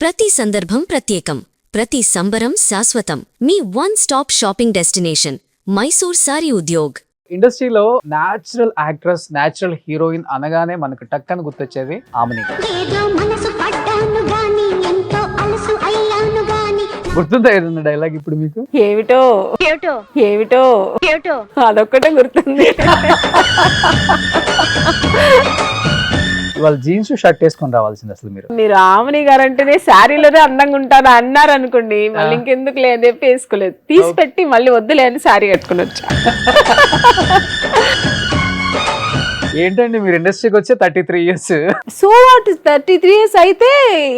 ప్రతి సందర్భం ప్రత్యేకం, ప్రతి సంబరం శాశ్వతం. మీ one stop shopping destination Mysore sari Udyog. ఇండస్ట్రీలో న్యాచురల్ యాక్ట్రెస్, న్యాచురల్ హీరోయిన్ అనగానే మనకు టక్కని గుర్తొచ్చేది ఆమెని. గుర్తుందా ఏదన్నా డైలాగ్ ఇప్పుడు మీకు? ఏమిటో ఏమిటో ఏమిటో ఏమిటో అదొక్కటే గుర్తుంది. ఇవాళ జీన్స్ షర్ట్ వేసుకొని రావాల్సింది అసలు మీరు ఆమెని గారంటేనే శారీలోనే అందంగా ఉంటాను అన్నారు అనుకోండి, మళ్ళీ ఇంకెందుకు లేదు చెప్పి వేసుకోలేదు, తీసి పెట్టి మళ్ళీ వద్దులే అని శారీ కట్టుకుని వచ్చా. ఏంటండి మీరు ఇండస్ట్రీకి వచ్చే 33 years. సో వాట్ 33 years అయితే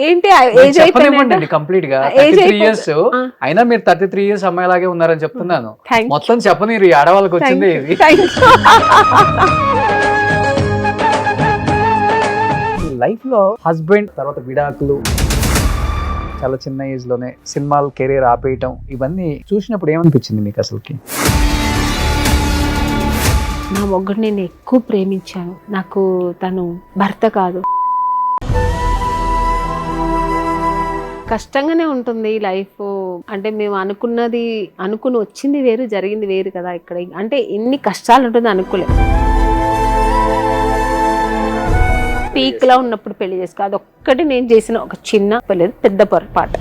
ఏంటి ఏజ్ అయిపోయింది కంప్లీట్ గా 33 years. అయినా మీరు 33 years అమ్మాయిలాగే ఉన్నారని చెప్తున్నాను. మొత్తం చెప్పనీరు ఆడవాళ్ళకి వచ్చింది ఇది. లైఫ్ లో హస్బెండ్ తర్వాత విడాకులు, చాలా చిన్న ఏజ్ లోనే సినిమాలు కెరీర్ ఆపేయటం, ఇవన్నీ చూసినప్పుడు ఏమనిపించింది మీకు అసలుకి? నా మొగ్గుడు నేను ఎక్కువ ప్రేమించాను, నాకు తను భర్త కాదు. కష్టంగానే ఉంటుంది లైఫ్. అంటే మేము అనుకుని వచ్చింది వేరు, జరిగింది వేరు కదా. ఇక్కడ అంటే ఎన్ని కష్టాలు ఉంటుంది అనుకోలే. పీక్ లా ఉన్నప్పుడు పెళ్లి చేసుకో, అదొక్కటి నేను చేసిన ఒక చిన్న పెద్ద పొరపాటు.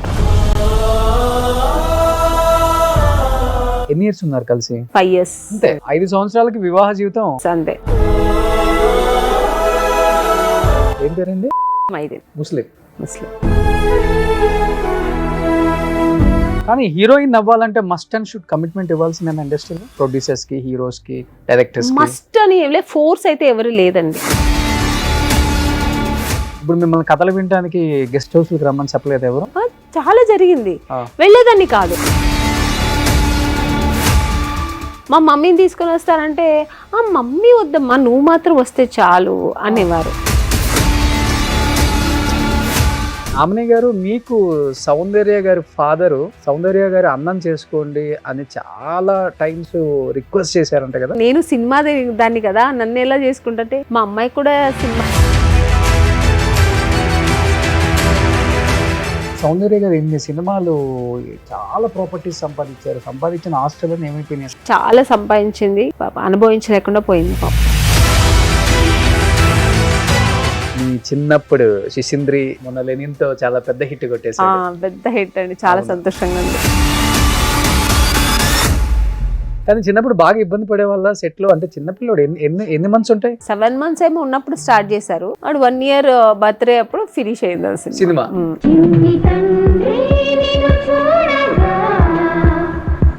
ఎన్ని ఇయర్స్ ఉన్నారు కలిసి? 5 years. అంతే. 5 సంవత్సరాలకి వివాహ జీవితం అంతే. ఏం పేరండి? ముస్లిం. కానీ హీరోయిన్ అవ్వాలంటే మస్ట్ అండ్ షుడ్ కమిట్మెంట్ ఇవ్వాల్సిందే ఇండస్ట్రీలో. ప్రొడ్యూసర్స్ కి, హీరోస్ కి, డైరెక్టర్స్ కి మస్ట్ అని ఫోర్స్ అయితే ఎవరు లేదండి. ఇప్పుడు మిమ్మల్ని కథలు వినడానికి గెస్ట్ హౌస్ కి రమ్మని చెప్పలేదు ఎవరు? చాలా జరిగింది, వెళ్ళేదాన్ని కాదు. మా మమ్మీని తీసుకొని వస్తారంటే ఆ మమ్మీ వద్దమ్మా, నువ్వు మాత్రం వస్తే చాలు అనేవారు. ఆమెని గారు, మీకు సౌందర్య గారి ఫాదరు సౌందర్య గారి అన్నం చేసుకోండి అని చాలా టైమ్స్ రిక్వెస్ట్ చేశారంట కదా. నేను సినిమా దాన్ని కదా, నన్ను ఎలా చేసుకుంటే మా అమ్మాయి కూడా సినిమా. సౌందర్య గారు ఎన్ని సినిమాలు, చాలా ప్రాపర్టీస్ సంపాదించిన ఆస్తులను ఏమైపోయినాయి? చాలా సంపాదించింది, అనుభవించలేకుండా పోయింది పాప. మీ చిన్నప్పుడు శిశింద్రి, మొన్న లెనిన్తో చాలా పెద్ద హిట్ కొట్టేసారు. పెద్ద హిట్ అండి, చాలా సంతోషంగా ఉంది. కానీ చిన్నప్పుడు బాగా ఇబ్బంది పడే వాళ్ళ సెట్ లో. అంటే చిన్నపిల్లడు ఎన్ని మంత్స్ ఉంటాయి? 7 months ఏమో ఉన్నప్పుడు స్టార్ట్ చేశారు. వాడు 1 year బర్త్డే అప్పుడు ఫినిష్ అయింది సినిమా.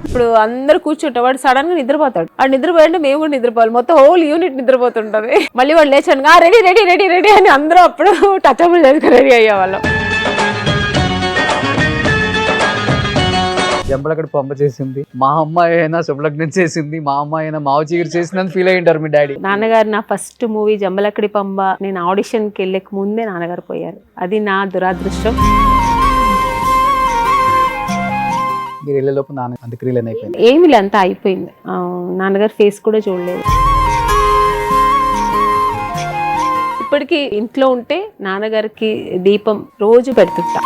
ఇప్పుడు అందరు కూర్చుంటారు, వాడు సడన్ గా నిద్రపోతాడు. వాడు నిద్రపోయాలంటే మేము కూడా నిద్రపోవాలి, మొత్తం హోల్ యూనిట్ నిద్రపోతుంటది. మళ్ళీ వాడు లేచాను రెడీ రెడీ రెడీ రెడీ అని అందరూ అప్పుడు టచబుల్ చేసుకుని రెడీ అయ్యేవాళ్ళం. జంబలకడి పంప చేసింది, మా అమ్మాయి అయినా శుభలగ్నం చేసింది, మా అమ్మాయి అయినా మావ చీకటి చేసిందని ఫీల్ అయ్యి ఉంటారు మీ డాడీ. నాన్నగారు నా ఫస్ట్ మూవీ జంబలకడి పంబ, నేను ఆడిషన్ కి వెళ్ళక ముందే నాన్నగారు పోయారు. అది నా దురాదృష్టం. మీరు వెళ్ళేలోపు నాన్న అంత్యక్రియలు అయిపోయింది. ఏమి అంతా అయిపోయింది. నాన్నగారు ఫేస్ కూడా చూడలేదు. ఇప్పటికీ ఇంట్లో ఉంటే నాన్నగారికి దీపం రోజు పెడుతుంటా.